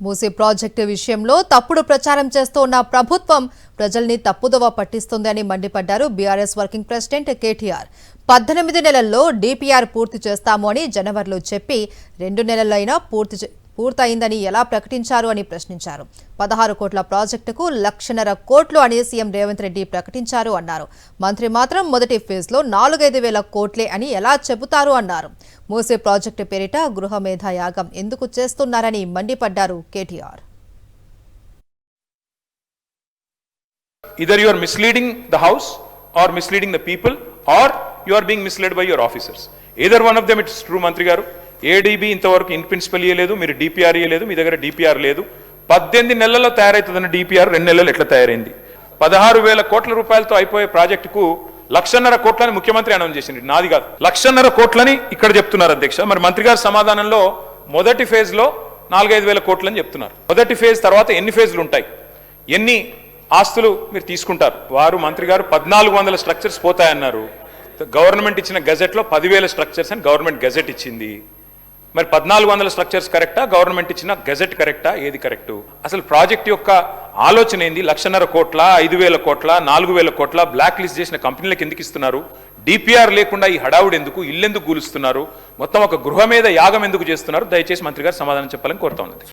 Musi project విషయంలో తప్పుడు ప్రచారం చేస్తున్న ప్రభుత్వం ప్రజల్ని తప్పుదోవ పట్టిస్తుందని మండిపడ్డారు బీఆర్ఎస్ వర్కింగ్ ప్రెసిడెంట్ కేటీఆర్. 18 నెలల్లో డీపీఆర్ పూర్తి చేస్తాము అని జనవరిలో చెప్పి 2 నెలలైనా పూర్తయిందని ఎలా ప్రకటించారు అని ప్రశ్నించారు. 16 కోట్ల ప్రాజెక్టుకు 1,50,000 కోట్లు అని సీఎం రేవంత్ రెడ్డి ప్రకటించారు అన్నారు. మంత్రి మాత్రం మొదటి ఫేజ్లో 4-5 వేల కోట్లే అని ఎలా చెబుతారు అన్నారు. మూసీ ప్రాజెక్టు పేరిట గృహమేధా యాగం ఎందుకు చేస్తున్నారని మండిపడ్డారు KTR. Either you are misleading the house or misleading the people or you are being misled by your officers. Either one of them it is true, మంత్రి గారు. ఏడీబీ ఇంతవరకు ఇన్ ప్రిన్సిపల్ ఇయ్యలేదు, మీరు డిపిఆర్ ఇయ్యలేదు, మీ దగ్గర డిపిఆర్ లేదు. 18 నెలల్లో తయారవుతుందన్న డిపిఆర్ 2 నెలలు ఎట్లా తయారైంది? 16,000 కోట్ల రూపాయలతో అయిపోయే ప్రాజెక్టుకు 1,50,000 కోట్లని ముఖ్యమంత్రి అనౌన్స్ చేసింది, నాది కాదు. 1,50,000 కోట్లని ఇక్కడ చెప్తున్నారు అధ్యక్ష. మరి మంత్రి గారి సమాధానంలో మొదటి ఫేజ్లో 4-5 వేల కోట్లని చెప్తున్నారు. మొదటి ఫేజ్ తర్వాత ఎన్ని ఫేజ్లు ఉంటాయి, ఎన్ని ఆస్తులు మీరు తీసుకుంటారు? వారు మంత్రి గారు 1,400 స్ట్రక్చర్స్ పోతాయన్నారు. గవర్నమెంట్ ఇచ్చిన గజెట్లో 10,000 స్ట్రక్చర్స్ అని గవర్నమెంట్ గజెట్ ఇచ్చింది. మరి 1,400 స్ట్రక్చర్స్ కరెక్టా, గవర్నమెంట్ ఇచ్చిన గజెట్ కరెక్టా, ఏది కరెక్టు? అసలు ప్రాజెక్ట్ యొక్క ఆలోచన ఏంది? 1,50,000 కోట్ల, 5,000 కోట్ల, 4,000 కోట్ల బ్లాక్ లిస్ట్ చేసిన కంపెనీలకు ఎందుకు ఇస్తున్నారు? డిపిఆర్ లేకుండా ఈ హడావుడు ఎందుకు? ఇల్లెందుకు కూలుస్తున్నారు? మొత్తం ఒక గృహ మీద యాగం ఎందుకు చేస్తున్నారు? దయచేసి మంత్రి గారు సమాధానం చెప్పాలని కోరుతా ఉన్నది.